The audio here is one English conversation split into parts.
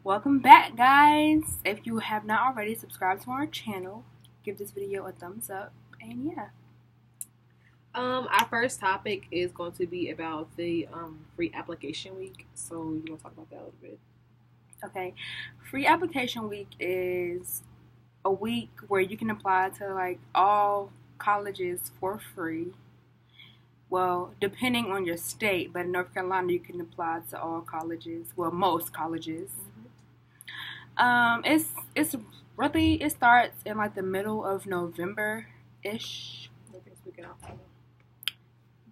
Welcome back, guys. If you have not already, subscribe to our channel, give this video a thumbs up, and yeah. Our first topic is going to be about the free application week. So you want to talk about that a little bit? Okay, free application week is a week where you can apply to like all colleges for free. Well, depending on your state, but in North Carolina, you can apply to all colleges. Well, most colleges. It's really, it starts in like the middle of November ish.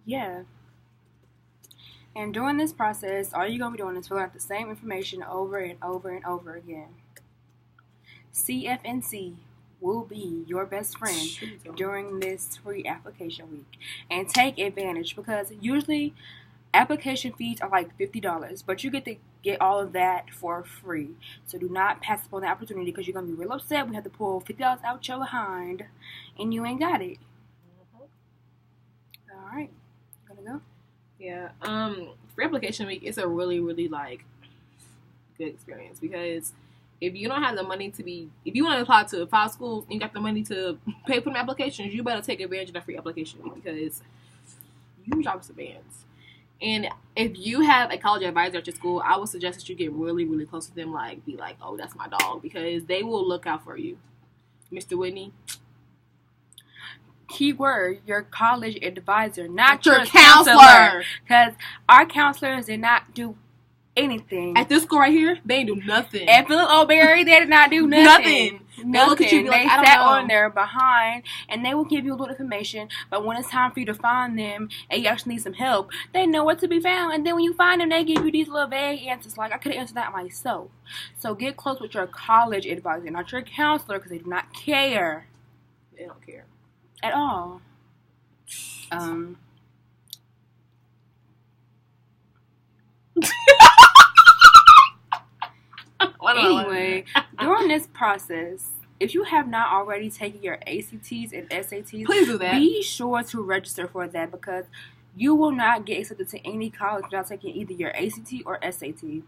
Yeah. And during this process, all you're going to be doing is filling out the same information over and over and over again. CFNC will be your best friend during this free application week. And take advantage, because usually application fees are like $50, but you get to get all of that for free. So do not pass up on the opportunity, because you're going to be real upset when you have to pull $50 out your behind and you ain't got it. All right. Gonna go? Yeah. Free application week is a really like good experience, because if you don't have the money if you want to apply to 5 schools and you got the money to pay for them applications, you better take advantage of the free application week, because you drop some bands. And if you have a college advisor at your school, I would suggest that you get really close to them. Like, be like, oh, that's my dog, because they will look out for you. Mr. Whitney. Keyword, your college advisor, not your counselor. Because our counselors did not do anything. At this school right here, they ain't do nothing. At Philip O'Berry, they did not do nothing. They look at you like, they I don't sat know. on there behind, and they will give you a little information, but when it's time for you to find them and you actually need some help, they know where to be found. And then when you find them, they give you these little vague answers like, I could have answered that myself. So get close with your college advisor, not your counselor, because they do not care. They don't care at all. Anyway, during this process, if you have not already taken your ACTs and SATs, please do that. Be sure to register for that, because you will not get accepted to any college without taking either your ACT or SAT.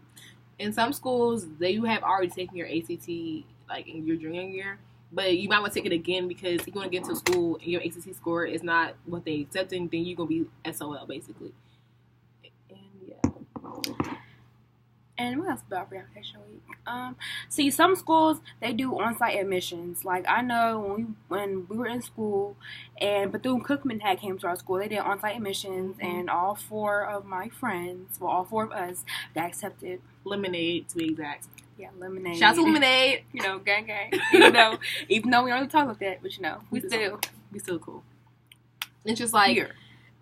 In some schools, you have already taken your ACT like in your junior year, but you might want to take it again, because if you want to get into school and your ACT score is not what they accepting, then you're going to be SOL basically. And yeah. And what else about free application week? See, some schools, they do on-site admissions. Like, I know when we were in school and Bethune-Cookman had came to our school, they did on-site admissions, and all 4 of my friends, well, all 4 of us got accepted. Lemonade, to be exact. Yeah, Lemonade. Shout out to Lemonade. You know, gang. even though we don't really talk like that, but you know, we still cool. It's just like, here.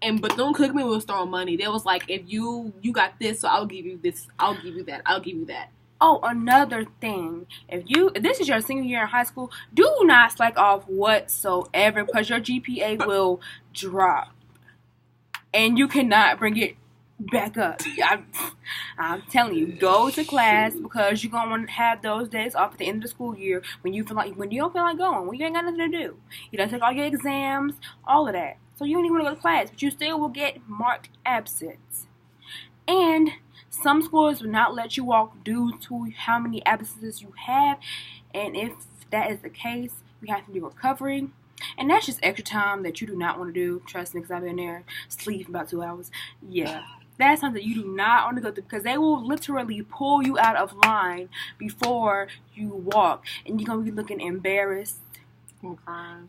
And Bethune-Cookman was throwing money. They was like, if you got this, so I'll give you this, I'll give you that, I'll give you that. Oh, another thing. If this is your senior year in high school, do not slack off whatsoever, because your GPA will drop. And you cannot bring it back up. I'm telling you, go to class, because you're going to want to have those days off at the end of the school year when you don't feel like going, when you ain't got nothing to do. You don't take all your exams, all of that. So you don't even want to go to class, but you still will get marked absent. And some schools will not let you walk due to how many absences you have. And if that is the case, you have to do recovery. And that's just extra time that you do not want to do. Trust me, because I've been there, sleep for about 2 hours. Yeah. That's something you do not want to go through, because they will literally pull you out of line before you walk. And you're going to be looking embarrassed.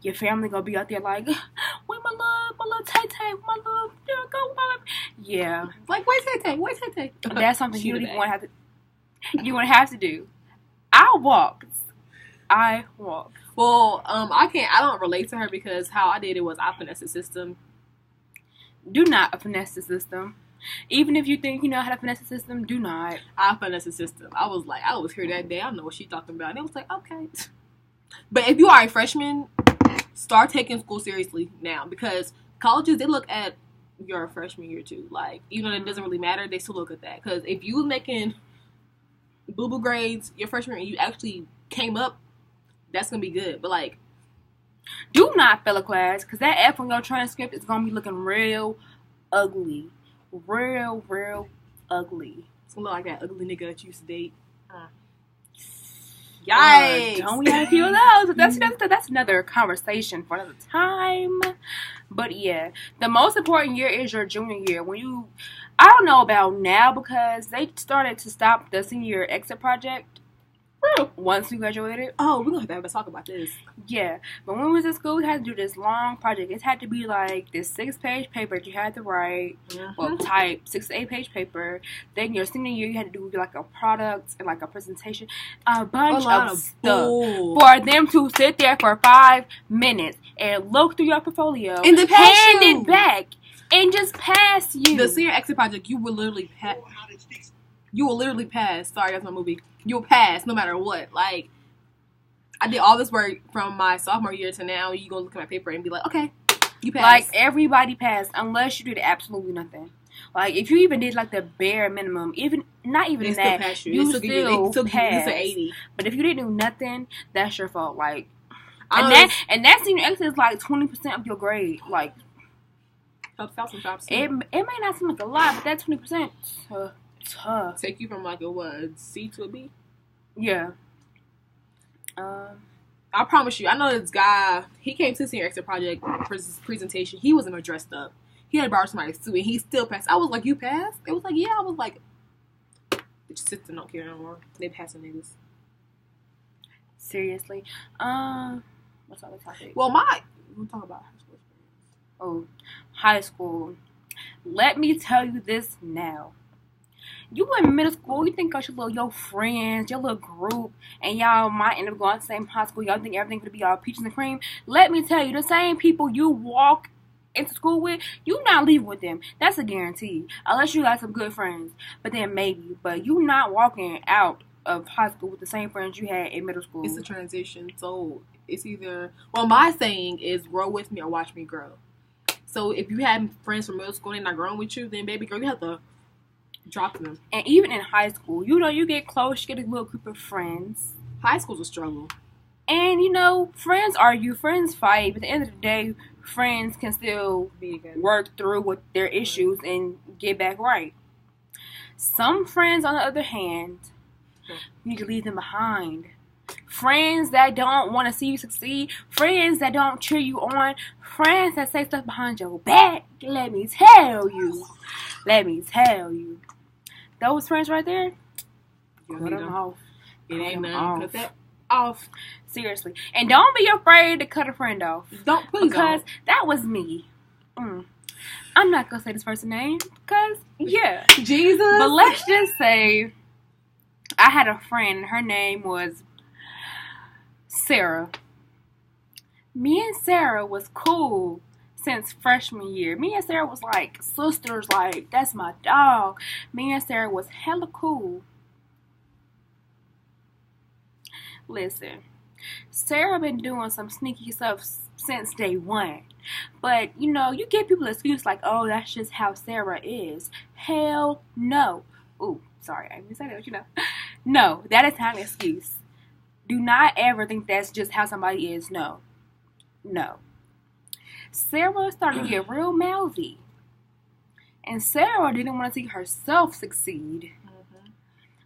Your family gonna be out there like, where my little Tay-Tay, my little go. Yeah. Like, where's Tay-Tay? Where's Tay-Tay? That's something you don't even want to have to. You want to have to do. I walk. Well, I don't relate to her, because how I did it was I finessed the system. Do not finesse the system. Even if you think you know how to finesse the system, do not. I finessed the system. I was here that day. I know what she talking about. And it was like, okay. But if you are a freshman, start taking school seriously now, because colleges, they look at your freshman year too. Like, even though it doesn't really matter, they still look at that. Because if you making boo-boo grades your freshman year and you actually came up, that's going to be good. But like, do not fail a class, because that F on your transcript is going to be looking real ugly. Real ugly. It's going to look like that ugly nigga that you used to date. Yikes! Don't we have a few of those? That's another conversation for another time. But yeah, the most important year is your junior year. I don't know about now because they started to stop the senior exit project once we graduated. Oh, we're going to have to talk about this. Yeah, but when we was in school, we had to do this long project. It had to be like this 6-page paper that you had to write or type, 6 to 8 page paper. Then your senior year, you had to do like a product and like a presentation, a bunch of stuff for them to sit there for 5 minutes and look through your portfolio and then hand it back and just pass you. The senior exit project, you will literally pass. You will literally pass. Sorry, that's my movie. You'll pass no matter what. Like, I did all this work from my sophomore year to now. You gonna look at my paper and be like, okay, you passed. Like, everybody passed unless you did absolutely nothing. Like, if you even did like the bare minimum, not even they that, pass you. you still passed. 80. But if you didn't do nothing, that's your fault. Like, and that senior exit is like 20% of your grade. Like, helps out sometimes. It may not seem like a lot, but that 20%. Tough. Take you from like a C to a B? Yeah. I promise you, I know this guy, he came to the senior exit project for his presentation. He wasn't dressed up. He had to borrow somebody's suit and he still passed. I was like, you passed? It was like, yeah. I was like, the system don't care no more. They passing niggas. Seriously. What's other topic? Well, we'll talk about high school experience. Oh, high school. Let me tell you this now. You in middle school, you think your friends, your little group, and y'all might end up going to the same high school. Y'all think everything gonna be all peaches and cream. Let me tell you, the same people you walk into school with, you not leaving with them. That's a guarantee. Unless you got some good friends. But then maybe. But you not walking out of high school with the same friends you had in middle school. It's a transition. So it's either, well, my saying is grow with me or watch me grow. So if you have friends from middle school and they're not growing with you, then baby girl, you have to drop them. And even in high school, you get close, you get a little group of friends. High school's a struggle. And, friends argue, friends fight. But at the end of the day, friends can still work through with their issues and get back right. Some friends, on the other hand, you need to leave them behind. Friends that don't want to see you succeed. Friends that don't cheer you on. Friends that say stuff behind your back. Let me tell you. Those friends right there, cut them off. It ain't nothing. Cut that off. Seriously. And don't be afraid to cut a friend off. Because don't. that was me. I'm not going to say this person's name. Because, yeah. Jesus. But let's just say I had a friend. Her name was Sarah. Me and Sarah was cool since freshman year. Me and Sarah was like sisters, like that's my dog. Me and Sarah was hella cool. Listen, Sarah been doing some sneaky stuff since day one. But, you give people an excuse like, oh, that's just how Sarah is. Hell no. Ooh, sorry, I didn't say that, No, that is not an excuse. Do not ever think that's just how somebody is. No. Sarah started to get real mouthy. And Sarah didn't want to see herself succeed. Mm-hmm.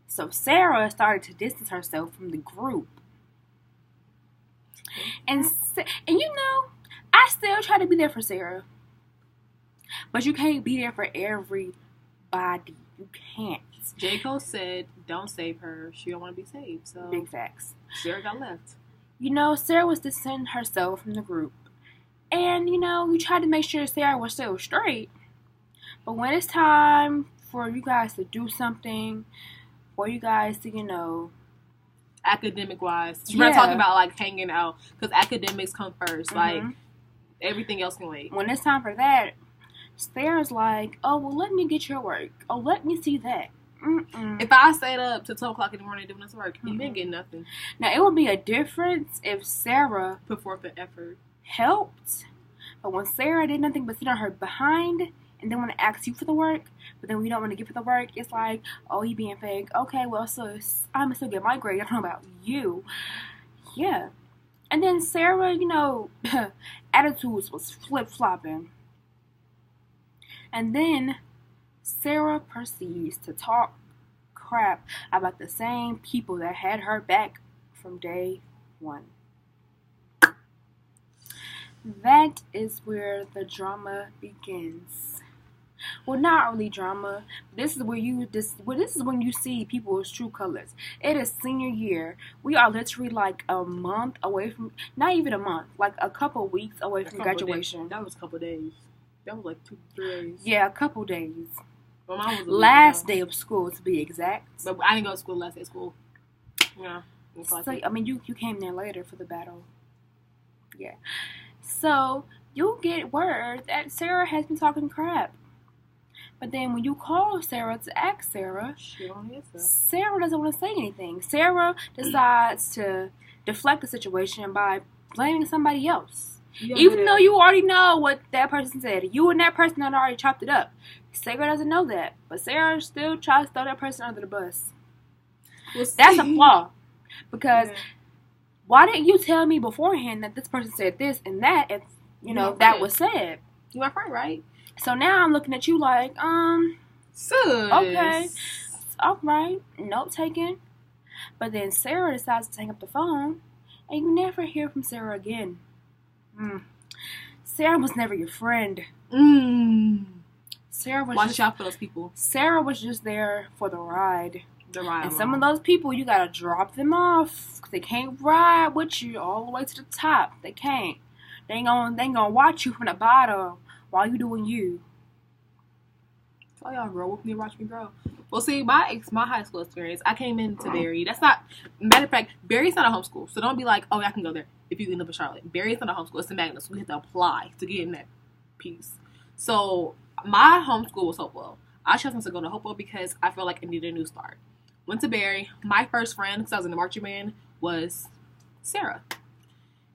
So Sarah started to distance herself from the group. And I still try to be there for Sarah. But you can't be there for everybody. You can't. J. Cole said, don't save her. She don't want to be saved. So big facts. Sarah got left. Sarah was distancing herself from the group. And, we tried to make sure Sarah was still straight. But when it's time for you guys to do something, for you guys to, academic-wise. We're not talking about, like, hanging out. Because academics come first. Mm-hmm. Like, everything else can wait. When it's time for that, Sarah's like, oh, well, let me get your work. Oh, let me see that. Mm-mm. If I stayed up till 12 o'clock in the morning doing this work, you didn't get nothing. Now, it would be a difference if Sarah put forth the effort. Helped. But when Sarah did nothing but sit on her behind and then want to ask you for the work, but then we don't want to give her the work, it's like, oh, you being fake. Okay, well, so I'm going to still get my grade. I don't know about you. Yeah. And then Sarah, attitudes was flip-flopping. And then Sarah proceeds to talk crap about the same people that had her back from day one. That is where the drama begins. Well, not really drama. This is when you see people's true colors. It is senior year. We are literally like a month away from, not even a month, like a couple weeks away from graduation. That was a couple days. That was like 2-3 days. Yeah, a couple days. Well, mine was last day of school, to be exact. But I didn't go to school last day of school. Yeah. So, I mean, you came there later for the battle. Yeah. So, you'll get word that Sarah has been talking crap. But then when you call Sarah to ask Sarah, she don't answer. Sarah doesn't want to say anything. Sarah decides to deflect the situation by blaming somebody else. Even though you already know what that person said. You and that person had already chopped it up. Sarah doesn't know that. But Sarah still tries to throw that person under the bus. That's a flaw. Because why didn't you tell me beforehand that this person said this and that if, that was said? You're my friend, right? So now I'm looking at you like, sis. Okay, all right, note taken. But then Sarah decides to hang up the phone, and you never hear from Sarah again. Sarah was never your friend. Sarah was Watch out for those people. Sarah was just there for the ride. And some of those people, you gotta drop them off. They can't ride with you all the way to the top. They can't. They ain't gonna watch you from the bottom while you doing you. Tell y'all, girl, with me, watch me grow. Well, see, my high school experience, I came into Barry. That's not, matter of fact, Barry's not a homeschool. So don't be like, oh, I can go there if you live in Charlotte. Barry's not a homeschool. It's a magnet. So we have to apply to get in that piece. So my homeschool was Hopewell. I chose to go to Hopewell because I felt like I needed a new start. Went to Barry. My first friend, because I was in the marching band, was Sarah.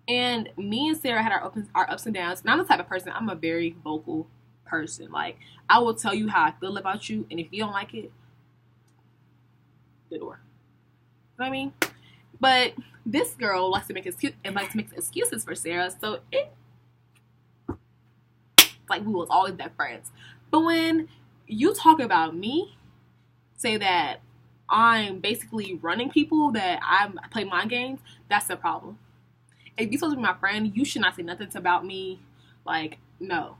And me and Sarah had our ups and downs. And I'm the type of person, I'm a very vocal person. Like, I will tell you how I feel about you, and if you don't like it, the door. You know what I mean? But this girl likes to make excuses for Sarah, so it's like we was always best friends. But when you talk about me, say that I'm basically running people, that I play mind games, that's the problem. If you're supposed to be my friend, you should not say nothing about me. Like, no.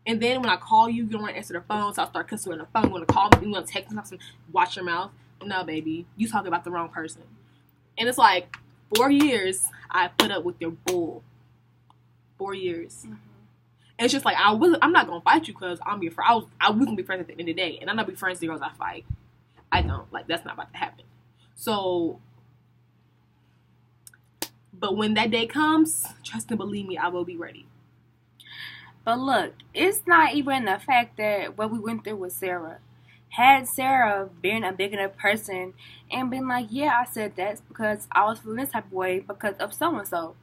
And then when I call you, you don't want to answer the phone, so I'll start cussing on the phone. You want to call me, you want to text me something, watch your mouth. No, baby. You talking about the wrong person. And it's like, 4 years, I put up with your bull. 4 years. Mm-hmm. And it's just like, I'm not going to fight you because I'm your friend. I was going to be friends at the end of the day. And I'm not going to be friends with the girls I fight. I don't. Like, that's not about to happen. So, but when that day comes, trust and believe me, I will be ready. But look, it's not even the fact that what we went through with Sarah. Had Sarah been a big enough person and been like, yeah, I said that because I was feeling this type of way because of so-and-so,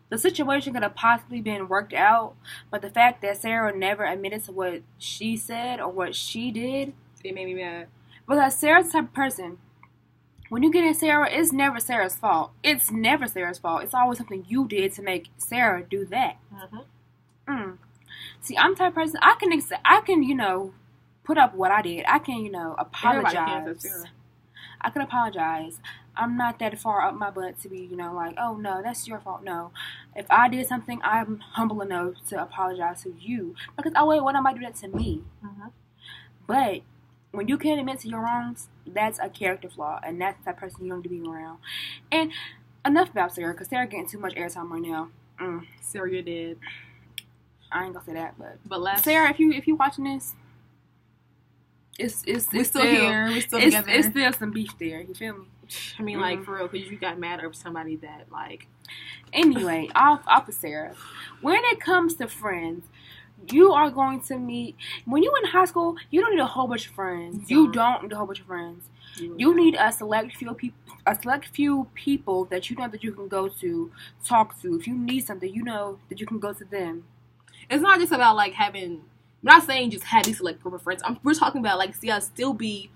the situation could have possibly been worked out. But the fact that Sarah never admitted to what she said or what she did, it made me mad. Because Sarah's the type of person, when you get in Sarah, it's never Sarah's fault. It's never Sarah's fault. It's always something you did to make Sarah do that. Mm-hmm. See, I'm the type of person, I can, put up what I did. I can, apologize. I can apologize. I'm not that far up my butt to be, like, oh, no, that's your fault. No. If I did something, I'm humble enough to apologize to you. Because I wouldn't want somebody to do that to me. Mm-hmm. But when you can't admit to your wrongs, that's a character flaw. And that's that person you don't need to be around. And enough about Sarah, because Sarah getting too much airtime right now. Sarah, you're dead. I ain't gonna say that, but Sarah, if you watching this, we're still here. We're still together. It's still some beef there. You feel me? I mean, like, for real, because you got mad over somebody that, like... Anyway, off of Sarah. When it comes to friends, you are going to meet... When you're in high school, you don't need a whole bunch of friends. You don't need a whole bunch of friends. You need a select few people that you know that you can go to, talk to. If you need something, you know that you can go to them. It's not just about, like, having... I'm not saying just have these select group of friends. We're talking about, like, see, I'll still be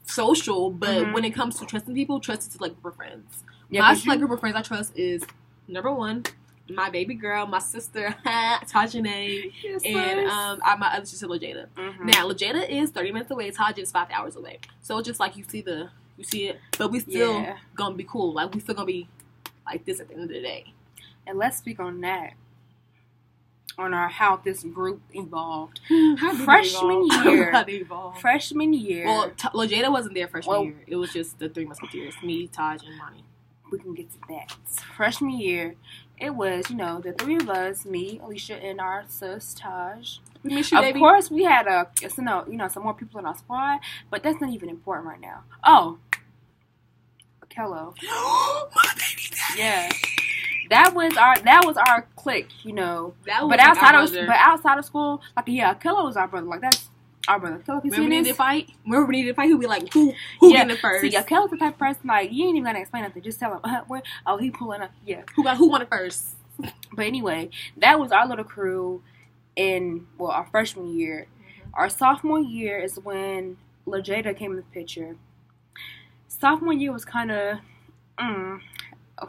social, but when it comes to trusting people, trust is select group of friends. Yeah, my select group of friends I trust is, number one, my baby girl, my sister, Tajane, and my other sister, LaJada. Now, LaJada is 30 minutes away. Tajane is 5 hours away. So it's just like you see the You see it? But we still gonna be cool. Like, we still gonna be like this at the end of the day. And let's speak on that. On how this group evolved. Freshman year. Well, LaJada wasn't there freshman year. It was just the Three Musketeers. Me, Taj, and Monty. We can get to that. Freshman year, it was, the three of us, me, Alicia, and our sis, Taj. We miss you, of baby. course, we had some more people in our squad, but that's not even important right now. Oh, Kello. My baby daddy. Yeah. That was our clique, But outside of school, Kello was our brother. Like, that's our brother. Kello, Remember we needed to fight, he'd be like, who getting it first? See, Kello's the type of person, like, you ain't even gonna explain nothing. Just tell him, he pulling up. Yeah. Who won it first? But anyway, that was our little crew in, our freshman year. Mm-hmm. Our sophomore year is when LaJada came in the picture. Sophomore year was kind of,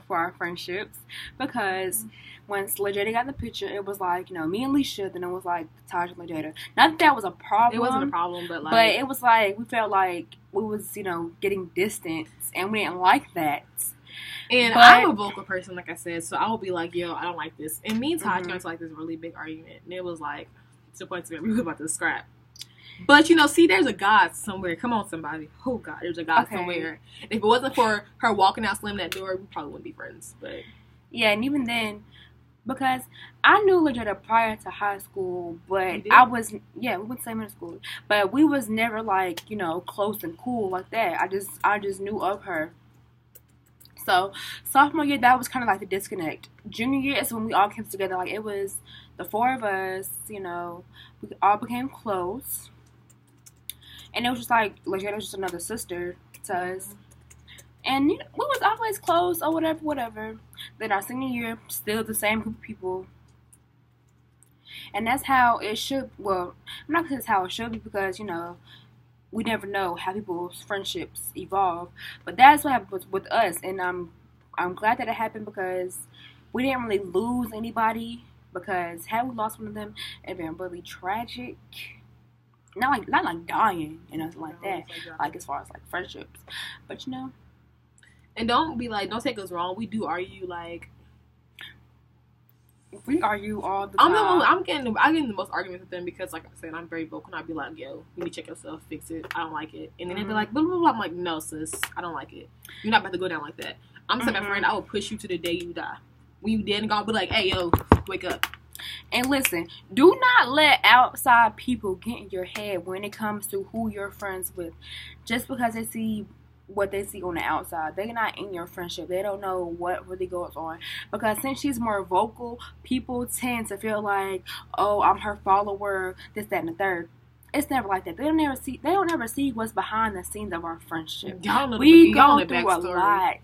for our friendships, because once LaJada got in the picture, it was like, me and Alicia, then it was like Taj and LaJada. Not that was a problem. It wasn't a problem, but it was like, we felt like we was, getting distance, and we didn't like that. And I'm a vocal person, like I said, so I would be like, yo, I don't like this. And me and Taj got into like this really big argument, and it was like, to the point where we were about to scrap. But, see, there's a God somewhere. Come on, somebody. Oh, God, there's a God somewhere. If it wasn't for her walking out, slamming that door, we probably wouldn't be friends. But yeah, and even then, because I knew LaJada prior to high school, but we went to the same middle school. But we was never, like, close and cool like that. I just knew of her. So, sophomore year, that was kind of like the disconnect. Junior year is when we all came together. Like, it was the four of us, we all became close. And it was just like, LaJada was just another sister to us. And we was always close or whatever. Then our senior year, still the same group of people. And that's how it should, I'm not going to say that's how it should be because, we never know how people's friendships evolve. But that's what happened with us. And I'm glad that it happened because we didn't really lose anybody. Because had we lost one of them, it'd been really tragic. Not like dying and nothing like that. Like as far as like friendships. But and don't take us wrong. We do argue like we argue all the time. I'm getting the most arguments with them because, like I said, I'm very vocal. And I'd be like, yo, you need to check yourself, fix it. I don't like it. And then they'd be like, blah, blah, blah. I'm like, no, sis, I don't like it. You're not about to go down like that. I'm the type of friend I will push you to the day you die. When you dead and gone, be like, hey, yo, wake up. And listen, do not let outside people get in your head when it comes to who you're friends with. Just because they see what they see on the outside. They're not in your friendship. They don't know what really goes on. Because since she's more vocal, people tend to feel like, oh, I'm her follower, this, that, and the third. It's never like that. They don't ever see what's behind the scenes of our friendship. We go through a lot.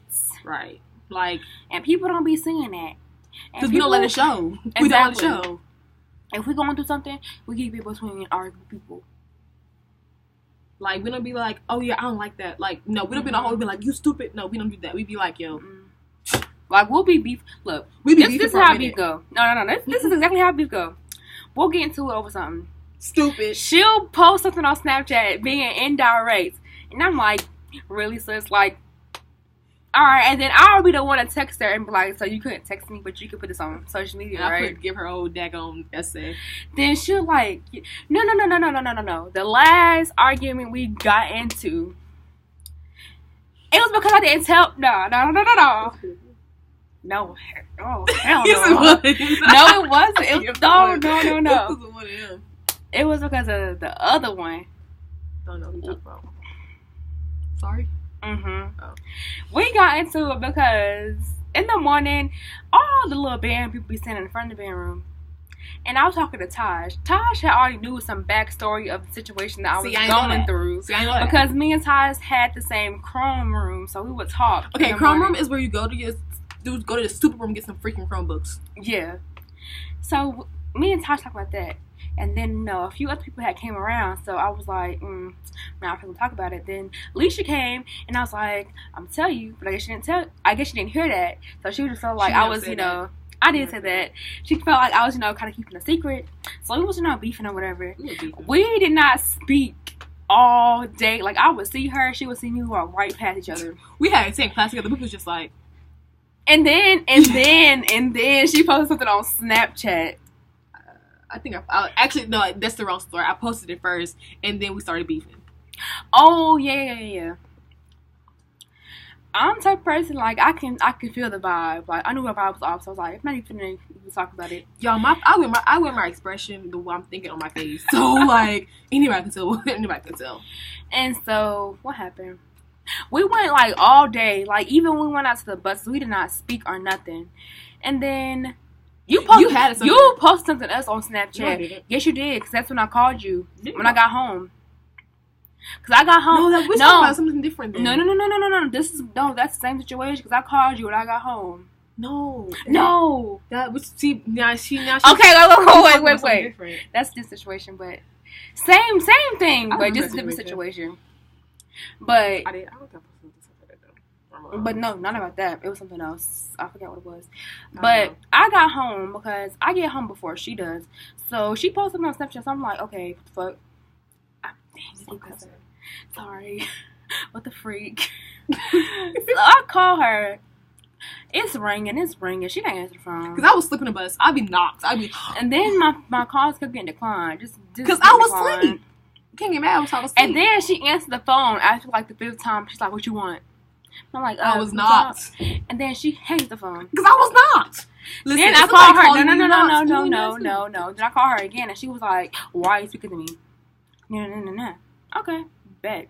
Right. Like, and people don't be seeing that. Because we don't let it show. We don't let it show. If we're going through something, we keep it between our people. Like, we don't be like, oh, yeah, I don't like that. Like, no, we don't be the whole be like, you stupid. No, we don't do that. We be like, yo. Like, we'll be beef. Look, this is how beef go. No. This is exactly how beef go. We'll get into it over something. Stupid. She'll post something on Snapchat being indirect. And I'm like, really, sis? Like, all right. And then I'll be the one to text her and be like, so you couldn't text me, but you could put this on social media, and right? I could give her old daggone essay. Then she'll like, no. The last argument we got into, it was because I didn't tell. No. No, oh hell no. No, it wasn't. No. It was because of the other one. Don't know who you're talking about. Sorry? Oh. We got into it because in the morning, all the little band people be standing in front of the band room. And I was talking to Taj. Taj had already knew some backstory of the situation that I was going through. I know that. Because me and Taj had the same Chrome room, so we would talk. Okay, Chrome room is where you go to go to the super room and get some freaking Chromebooks. Yeah. So me and Taj talked about that. And then, a few other people had came around, so I was like, I'm not going to talk about it. Then Alicia came, and I was like, I'm tell you, but I guess she didn't hear that. So she just felt like I was, I did say that. She felt like I was, kind of keeping a secret. So we was, beefing or whatever. We did not speak all day. Like, I would see her, she would see me, walk right past each other. We had the same class together. We was just like, and then she posted something on Snapchat. I think I actually no, that's the wrong story. I posted it first, and then we started beefing. Oh yeah. I'm the type of person, like, I can feel the vibe. Like, I knew the vibe was off, so I was like, I'm not even gonna talk about it. Y'all, I wear my expression the way I'm thinking on my face, so like anybody can tell. And so what happened? We went like all day. Like, even when we went out to the bus, we did not speak or nothing. And then you posted something else on Snapchat. No, I didn't. Yes, you did, because that's when I called you when I got home. Because I got home. No, we're talking about something different then. No. That's the same situation, because I called you when I got home. No. That was see now she Okay, wait. That's this situation, but same thing, but just a different situation. But I don't think I posted something like that though. But no, not about that. It was something else. I forget what it was. But I got home because I get home before she does. So she posted something on Snapchat. So I'm like, okay, what the fuck? Sorry. What the freak? So I call her. It's ringing. She didn't answer the phone. Because I was slipping the bus. I'd be knocked. And then my calls kept getting declined. Just because I was asleep. Can't get mad. I was asleep. And then she answered the phone after like the 5th time. She's like, "What you want?" I'm like, I was not. And then she hangs the phone. Because I was not. Listen, then I called her. No. Then I called her again, and she was like, "Why are you speaking to me?" No. Okay, bet.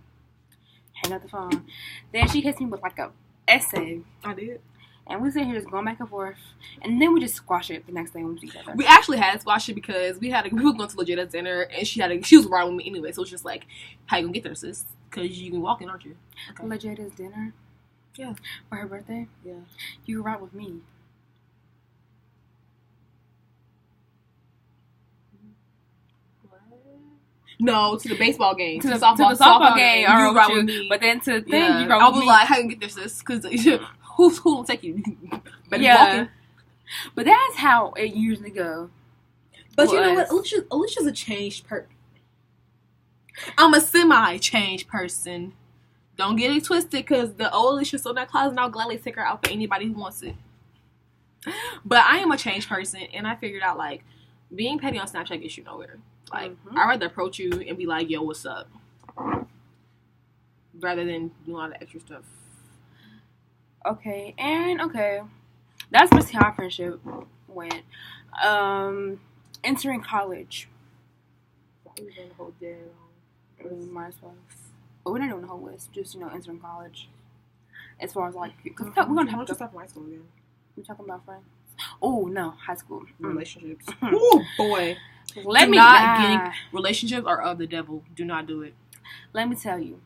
Hang up the phone. Then she hits me with like a essay. I did. And we sit here just going back and forth. And then we just squash it the next day when we see each other. We actually had squash it because we were going to Legita's dinner, and she was riding with me anyway. So it's just like, how you gonna get there, sis? Because you can walk in, aren't you? Okay. Legita's dinner? Yeah. For her birthday? Yeah. You were right with me. No, to the baseball game. To the softball game. You were right with me. But then to the thing, yeah. you were right I with was me. like, how you get there, sis? Because who will take you? Better walking. But that's how it usually goes. But you know what? Alicia's a changed person. I'm a semi-changed person. Don't get it twisted, because the old Alicia's still in that closet, and I'll gladly take her out for anybody who wants it. But I am a changed person, and I figured out, like, being petty on Snapchat gets you nowhere. Like, I'd rather approach you and be like, yo, what's up? Rather than doing all the extra stuff. Okay. That's basically how our friendship went. Entering college. Might as well. But we're not doing the whole list. Just, entering college. As far as, like, because we're going to have to start from high school again. We're talking about friends. Oh, no. High school. Relationships. Oh, boy. Relationships are of the devil. Do not do it. Let me tell you.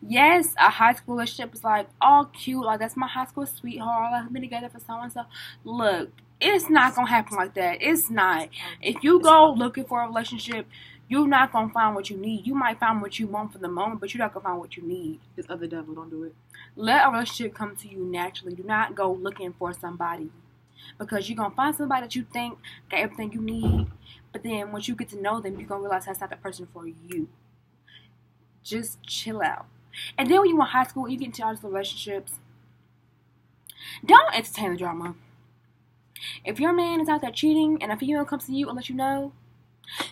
Yes, a high school relationship is like all cute. Like, that's my high school sweetheart. Like, we've been together for so and so. Look, it's not gonna happen like that. It's not. If you go looking for a relationship, you're not gonna find what you need. You might find what you want for the moment, but you're not gonna find what you need. It's of the devil. Don't do it. Let a relationship come to you naturally. Do not go looking for somebody, because you're gonna find somebody that you think got everything you need. But then once you get to know them, you're going to realize that's not the person for you. Just chill out. And then when you're in high school, you get into all these relationships. Don't entertain the drama. If your man is out there cheating and a female comes to you and lets you know,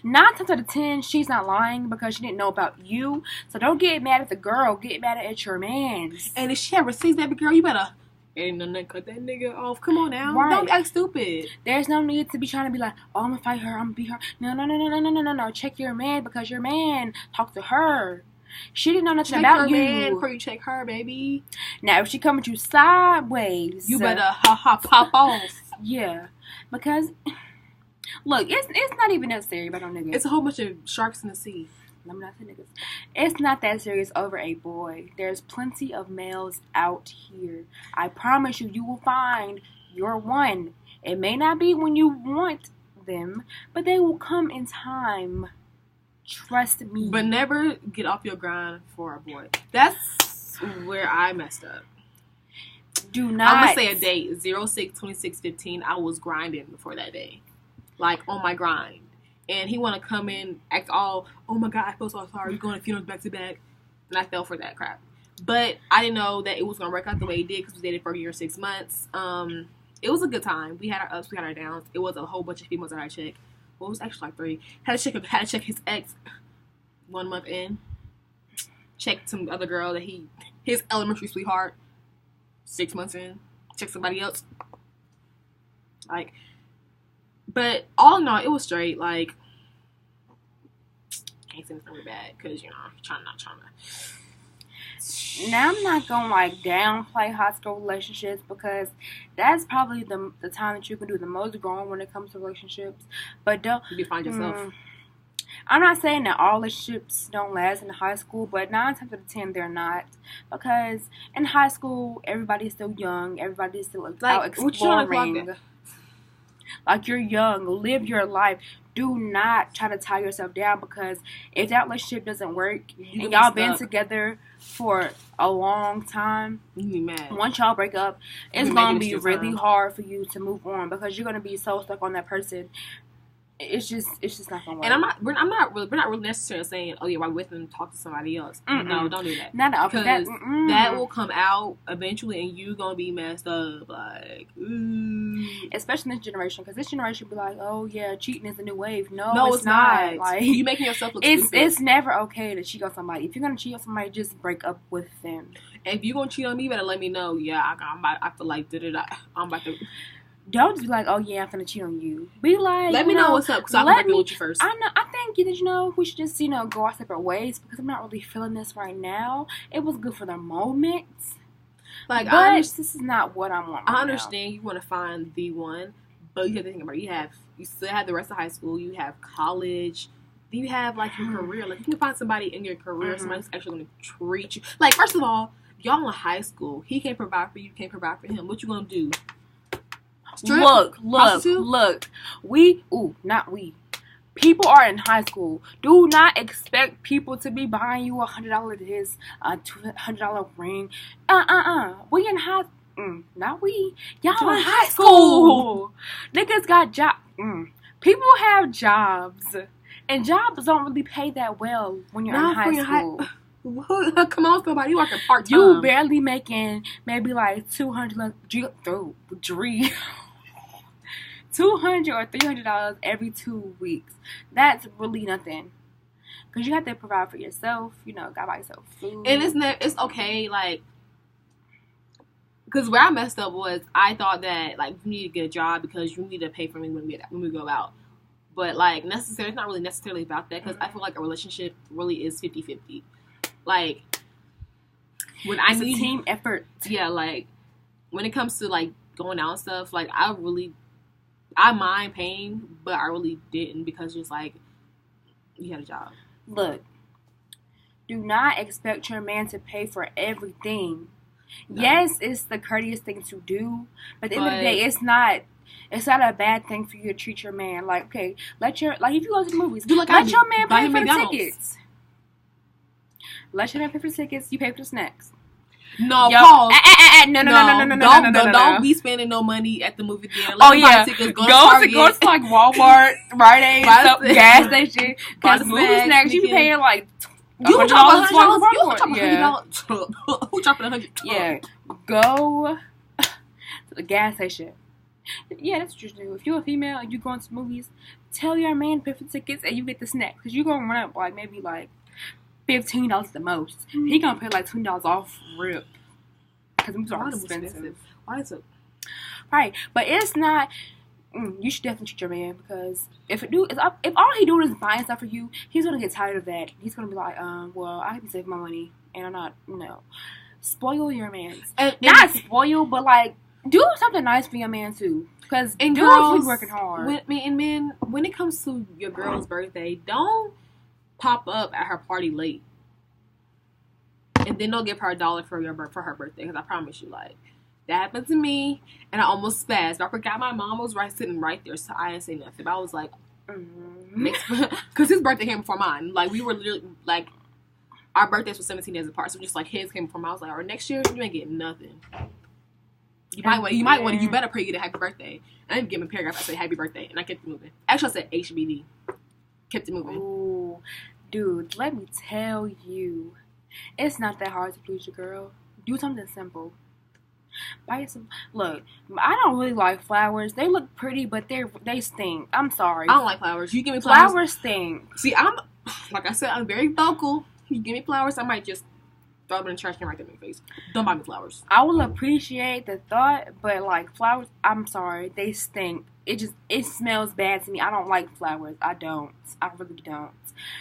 9 times out of 10, she's not lying because she didn't know about you. So don't get mad at the girl. Get mad at your man. And if she ever sees baby girl, you better... Ain't nothing cut that nigga off. Come on now. Right. Don't act stupid. There's no need to be trying to be like, oh, I'm gonna fight her, I'm gonna beat her. No. Check your man, because your man talked to her. She didn't know nothing about you. Man before you check her, baby. Now, if she coming at you sideways, you better pop off. Yeah, because look, it's not even that serious about no niggas. It's a whole bunch of sharks in the sea. Let me not say niggas. It's not that serious over a boy. There's plenty of males out here. I promise you, you will find your one. It may not be when you want them, but they will come in time. Trust me. But never get off your grind for a boy. That's where I messed up. Do not. I'm going to say a date. 06-26-15. I was grinding before that day. Like, on my grind. and he want to come in, act all, oh my god, I feel so sorry, we're going to funerals back to back, and I fell for that crap. But I didn't know that it was going to work out the way it did because we dated for a year and 6 months. It was a good time. We had our ups, we had our downs. It was a whole bunch of females that I checked. Well, it was actually like 3. Had to check his ex 1 month in. Checked some other girl that his elementary sweetheart 6 months in. Checked somebody else. Like, but all in all, it was straight. Like, can't say anything really bad because, you know, trying to. Now, I'm not gonna like downplay high school relationships because that's probably the time that you can do the most growing when it comes to relationships. But don't you find yourself. I'm not saying that all relationships don't last in high school, but 9 times out of 10 they're not, because in high school everybody's still young, everybody's still out exploring. Like, you're young, live your life. Do not try to tie yourself down, because if that relationship doesn't work and y'all been together for a long time, you be mad. Once y'all break up, it's gonna be really hard for you to move on because you're gonna be so stuck on that person. It's just not gonna work. And we're not really necessarily saying, oh yeah, while with them, talk to somebody else. No, don't do that. Not because that will come out eventually, and you gonna be messed up. Like, ooh. Especially this generation, because this generation be like, oh yeah, cheating is the new wave. No, it's not. Like, you making yourself look stupid. It's never okay to cheat on somebody. If you're gonna cheat on somebody, just break up with them. And if you're gonna cheat on me, you better let me know. Yeah, I feel like I'm about to. Don't just be like, oh yeah, I'm gonna cheat on you. Be like, let me know what's up, because I can break it with you first. I think we should just, go our separate ways, because I'm not really feeling this right now. It was good for the moment, like, but this is not what I want. I understand you want to find the one, but you have to think about it. You still have the rest of high school. You have college. You have like your career. Like, you can find somebody in your career, somebody who's actually going to treat you. Like, first of all, y'all in high school. He can't provide for you. Can't provide for him. What you gonna do? Strip? Look. People are in high school. Do not expect people to be buying you $100 this, $200 ring. We in high. Not we. Y'all in high school. Niggas got jobs. People have jobs, and jobs don't really pay that well when you're in high school. Come on, somebody. You working part time. You barely making maybe like $200 or $300 every 2 weeks. That's really nothing, because you have to provide for yourself. Gotta buy yourself food. And it's okay, like, because where I messed up was I thought that like you need to get a job because you need to pay for me when we go out. But like, it's not really necessarily about that, because I feel like a relationship really is 50-50. Like, when I need a team effort. Yeah, like when it comes to like going out and stuff, like I mind paying, but I really didn't, because just like you had a job. Look, do not expect your man to pay for everything. No. Yes, it's the courteous thing to do, but at the end of the day, it's not a bad thing for you to treat your man. Like, okay, if you go to the movies, let your man pay for the tickets. Let your man pay for the tickets. You pay for the snacks. No, pause. No. Don't be spending no money at the movie theater. Go to like Walmart, Rite Aid, gas station. Because movie snacks, you be paying like $100 for $100. Who dropping $100? Yeah, go to the gas station. Yeah, that's what you do. If you're a female and you going to movies, tell your man to pay for tickets and you get the snacks, because you're gonna run up like maybe like $15 the most. He gonna pay like $20 off rip, because movies are expensive. Why is it? Right, but it's not. You should definitely treat your man, because if all he doing is buying stuff for you, he's gonna get tired of that. He's gonna be like, well, I can be saving my money, and I'm not. Spoil your man. Not spoil, but like do something nice for your man too. Because girls be working hard. When it comes to your girl's birthday, don't pop up at her party late, and then don't give her $1 for her birthday. Because I promise you, like, that happened to me, and I almost spazzed. I forgot my mom was sitting right there, so I didn't say nothing. But I was like, because his birthday came before mine. Like, we were literally like, our birthdays were 17 days apart, so just like his came before mine. I was like, all right, next year you ain't getting nothing. You better pray you get a happy birthday. And I didn't give him a paragraph. I said happy birthday, and I kept moving. Actually, I said HBD. kept it moving. Ooh, dude, let me tell you, it's not that hard to please your girl. Do something simple. Buy some. Look, I don't really like flowers. They look pretty, but they stink. I'm sorry. I don't like flowers. You give me flowers. Flowers stink. See, like I said, I'm very vocal. You give me flowers, I might just throw them in the trash can right there in my face. Don't buy me flowers. I will appreciate the thought, but like flowers, I'm sorry, they stink. It smells bad to me. I don't like flowers. I don't. I really don't.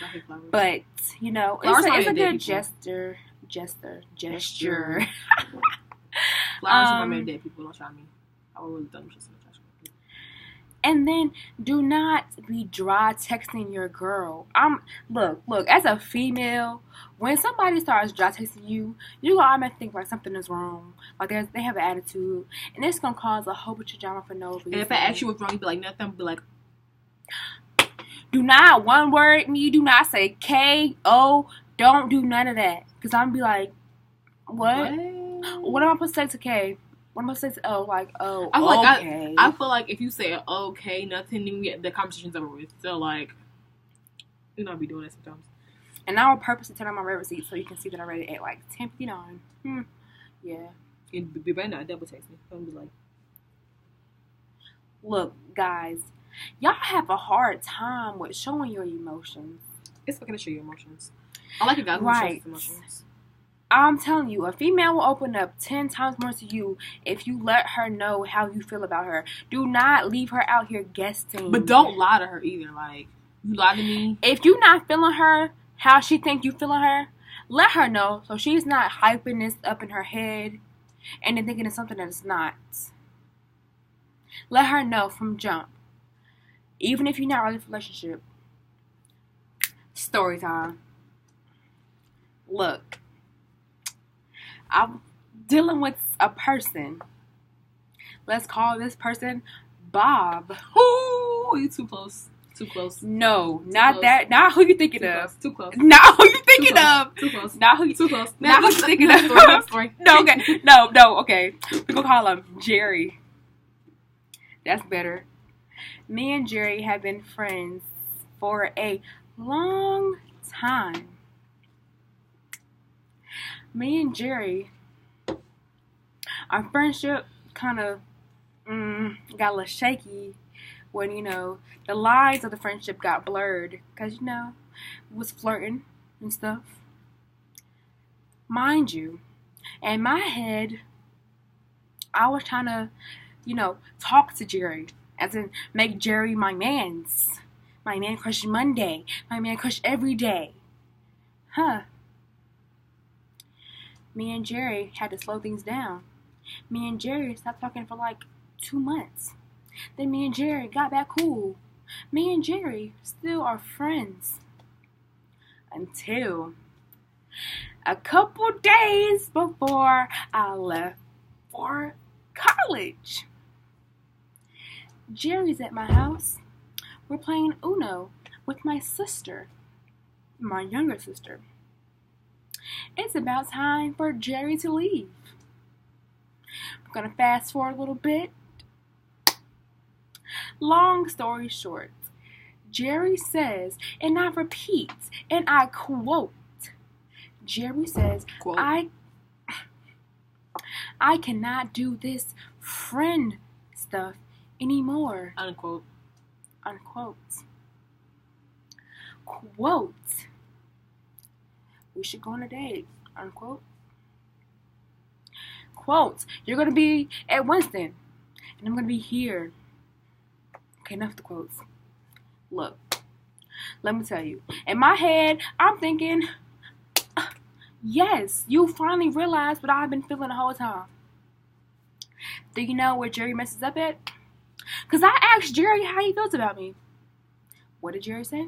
I hate flowers. But you know, Flowers it's a good people. gesture. Flowers are my dead people. Don't try me. I would really throw them just in the trash can. And then do not be dry texting your girl. Look, as a female, when somebody starts dry texting you, you gonna automatically think like something is wrong. Like they have an attitude, and it's gonna cause a whole bunch of drama for no reason. And if I ask you what's wrong, you be like nothing. Be like, do not one word me. Do not say K-O. Don't do none of that, cause I'm gonna be like, what? What am I supposed to say to K? What am I supposed to say to O? Like, oh, I feel like okay. I feel like if you say okay, nothing, then the conversation's over with. So like, you know, I be doing that sometimes. And I will purposely turn on my red receipt so you can see that I read it at like 10:59. Yeah. And be better not double text me. I'm just like, look, guys, y'all have a hard time with showing your emotions. it's okay to show your emotions. I like a guy who shows his emotions. I'm telling you, a female will open up 10 times more to you if you let her know how you feel about her. Do not leave her out here guessing. But don't lie to her either. Like, you lie to me. If you're not feeling her how she think you feeling her, let her know so she's not hyping this up in her head and then thinking it's something that it's not. Let her know from jump. Even if you're not ready for a relationship. Story time. Look. I'm dealing with a person. Let's call this person Bob. Ooh, you too close. Too close. No, Too not close. that. Not who you thinking Too of. close. Too close. Not who you thinking Too close. of. Too close. Not who you Too close. Not who you thinking of. Story. No, okay. No, okay. We're gonna call him Jerry. That's better. Me and Jerry have been friends for a long time. Me and Jerry, our friendship kind of got a little shaky when, you know, the lines of the friendship got blurred because, you know, was flirting and stuff. Mind you, in my head, I was trying to, you know, talk to Jerry, as in make Jerry my mans. My man crush Monday. My man crush every day. Huh. Me and Jerry had to slow things down. Me and Jerry stopped talking for like 2 months. Then me and Jerry got back cool. Me and Jerry still are friends. Until a couple days before I left for college. Jerry's at my house. We're playing Uno with my sister, my younger sister. It's about time for Jerry to leave. I'm gonna fast forward a little bit. Long story short, Jerry says, and I repeat, and I quote, Jerry says, Quote. I cannot do this friend stuff anymore. Unquote. Unquote. Quote. We should go on a date. Unquote. Quote. You're going to be at Winston. And I'm going to be here. Okay, enough of the quotes. Look. Let me tell you. In my head, I'm thinking, yes, you finally realized what I've been feeling the whole time. Do you know where Jerry messes up at? Because I asked Jerry how he feels about me. What did Jerry say?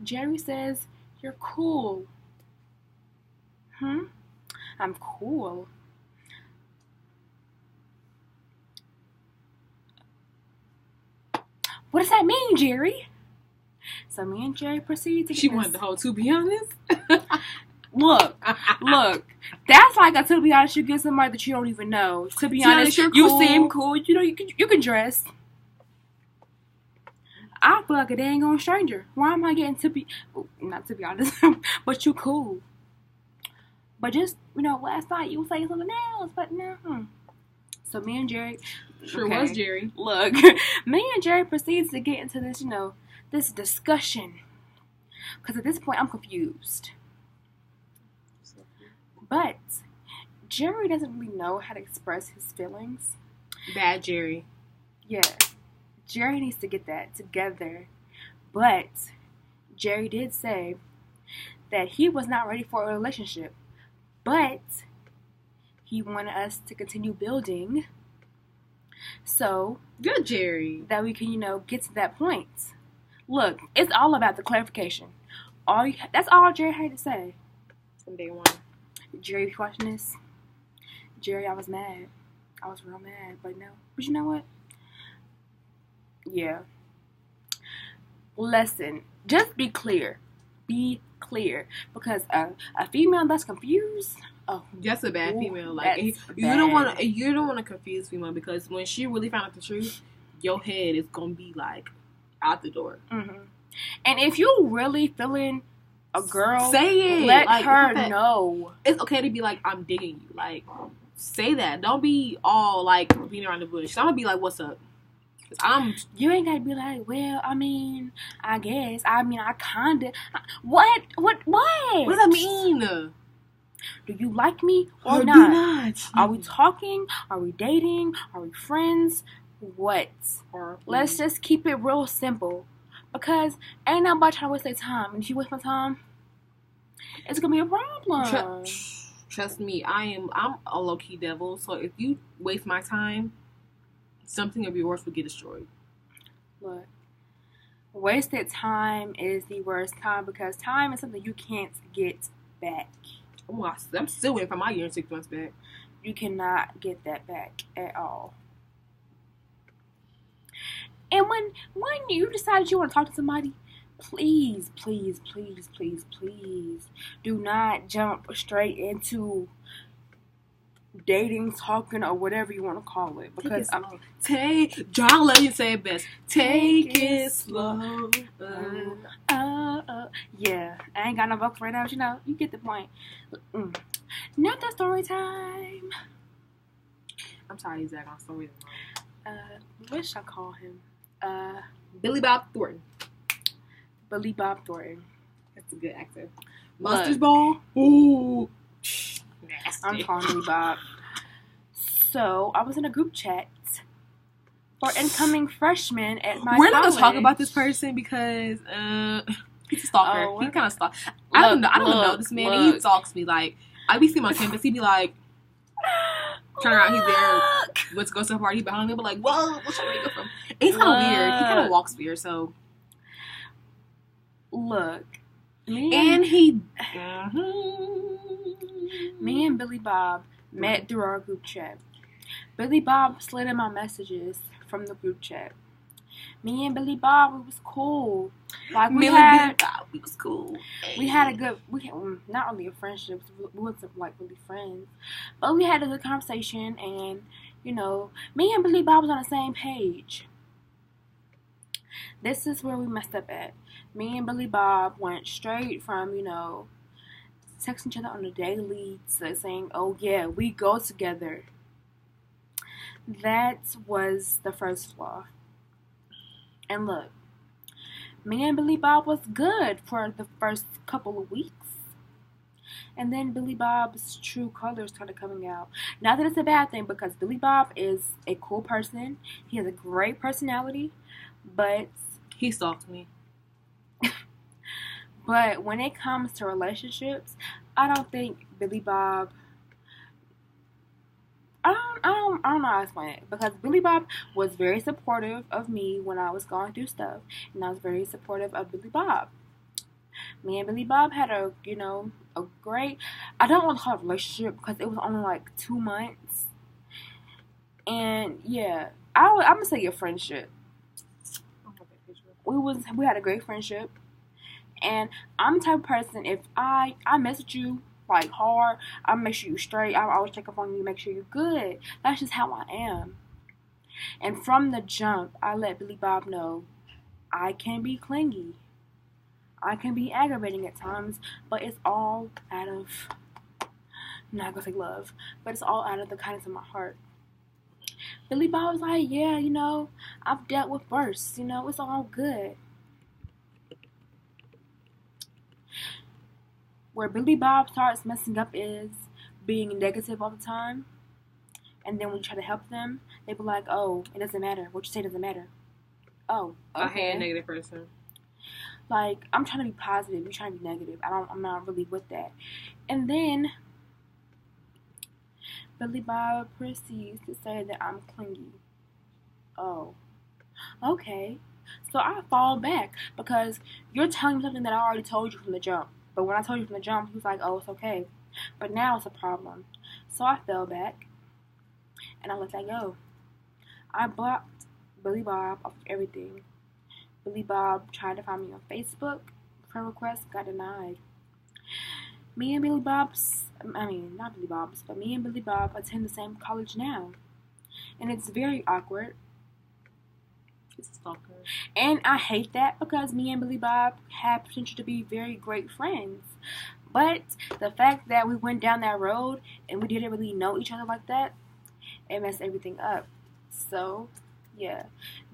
Jerry says, you're cool. I'm cool. What does that mean, Jerry? So me and Jerry proceed to She kiss. wanted the whole to be honest. Look. That's like a to be honest, you get somebody that you don't even know. To be honest, you're you cool. seem cool. You know, you can dress. I feel like a dang on stranger. Why am I getting not to be honest, but you cool. But just, last night you were saying something else, but no. So me and Jerry. Sure was Jerry. Look, me and Jerry proceeds to get into this, this discussion. Because at this point, I'm confused. But Jerry doesn't really know how to express his feelings. Bad Jerry. Yeah. Jerry needs to get that together. But Jerry did say that he was not ready for a relationship. But he wanted us to continue building. So. Good Jerry. That we can, get to that point. Look, it's all about the clarification. That's all Jerry had to say. From day one. Jerry, if you're watching this, Jerry, I was mad. I was real mad, but no. But you know what? Yeah. Listen, just be clear. Be clear. Because a female that's confused, that's a bad female. Like you bad. don't want to confuse female, because when she really found out the truth, your head is gonna be like out the door. Mm-hmm. And if you really feeling a girl, say it. Let her know. It's okay to be like, I'm digging you. Like, say that. Don't be all like beating around the bush. I'm gonna be like, what's up? You ain't gotta be like, well, I mean, I guess. I mean, I kinda. What? What does that mean? Do you like me or do not? not? Are we talking? Are we dating? Are we friends? What? Let's just keep it real simple. Because ain't nobody trying to waste their time. And if you waste my time, it's gonna be a problem. Trust me, I'm a low-key devil. So if you waste my time, something of yours will get destroyed. Look, wasted time is the worst time, because time is something you can't get back. Oh, I'm still waiting for my year and 6 months back. You cannot get that back at all. And when you decide you want to talk to somebody, please, please, please, please, please do not jump straight into dating, talking, or whatever you want to call it. Because John Legend say it best. Take it slow. Yeah, I ain't got no vocals right now, but you get the point. Not the story time. I'm sorry, Zach, on story time. What should I call him? Billy Bob Thornton. Billy Bob Thornton. That's a good actor. Mustard Ball. Ooh. Nasty. I'm calling Billy Bob. So, I was in a group chat for incoming freshmen at my We're not college. going to talk about this person because he's a stalker. He kind of stalks. I don't know this man. He stalks me. Like, I be seeing him on campus. He be like, turn around, he's there. Let's go to the party behind him. But like, whoa, what's your makeup from? He's kind of weird. He kind of walks weird. So, look, me and Billy Bob met through our group chat. Billy Bob slid in my messages from the group chat. Me and Billy Bob, we was cool. Like we was cool. We had a good, not only a friendship, we wasn't like really friends, but we had a good conversation, and me and Billy Bob was on the same page. This is where we messed up at. Me and Billy Bob went straight from texting each other on the daily to saying, "Oh yeah, we go together." That was the first flaw. And look, me and Billy Bob was good for the first couple of weeks. And then Billy Bob's true colors started coming out. Not that it's a bad thing, because Billy Bob is a cool person. He has a great personality, but he stalked me. But when it comes to relationships, I don't think Billy Bob... I don't know how to explain it, because Billy Bob was very supportive of me when I was going through stuff, and I was very supportive of Billy Bob. Me and Billy Bob had a great, I don't want to call it a relationship because it was only like 2 months, and yeah, I'm gonna say a friendship. We had a great friendship, and I'm the type of person, if I message you like hard, I'll make sure you're straight. I'll always check up on you, make sure you're good. That's just how I am. And from the jump, I let Billy Bob know I can be clingy. I can be aggravating at times, but it's all out of, I'm not gonna say love, but it's all out of the kindness of my heart. Billy Bob was like, yeah, I've dealt with worse, it's all good. Where Billy Bob starts messing up is being negative all the time. And then when you try to help them, they be like, oh, it doesn't matter. What you say doesn't matter. Oh, okay. I hate a negative person. Like, I'm trying to be positive. You're trying to be negative. I'm not really with that. And then Billy Bob proceeds to say that I'm clingy. Oh, okay. So I fall back because you're telling me something that I already told you from the jump. But when I told you from the jump, he was like, oh, it's okay. But now it's a problem. So I fell back and I let that go. I blocked Billy Bob off of everything. Billy Bob tried to find me on Facebook. Friend request got denied. Me and Billy Bob's, not Billy Bob's, but me and Billy Bob attend the same college now. And it's very awkward. It's a stalker. And I hate that because me and Billy Bob have potential to be very great friends. But the fact that we went down that road and we didn't really know each other like that, it messed everything up. So, yeah.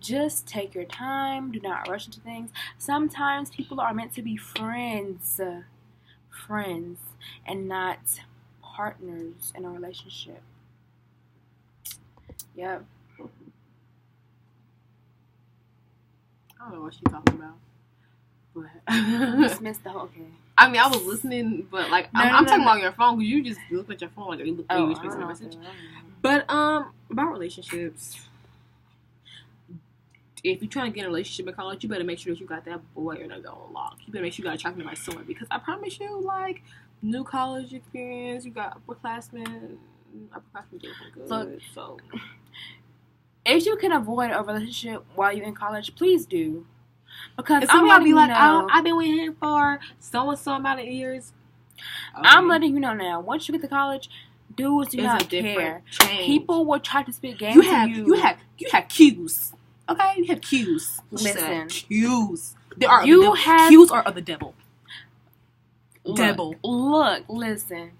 Just take your time. Do not rush into things. Sometimes people are meant to be friends. Friends. And not partners in a relationship. Yep. I don't know what she's talking about. But Dismissed the whole, okay. I mean, I was listening, but like, I'm talking about your phone because you just look at your phone like you look at you a message. But about relationships, if you're trying to get in a relationship in college, you better make sure that you got that boy or that girl unlocked. You better make sure you got attracted by someone because I promise you, like, new college experience, you got upperclassmen doing good. Look, so if you can avoid a relationship while you're in college, please do. Because I'm gonna be like, oh, I've been with him for so amount of years. Okay. I'm letting you know now. Once you get to college, dudes do not care. People will try to spit game to you. You have cues. Okay, you have cues. Listen, cues. Cues are of the devil. Listen.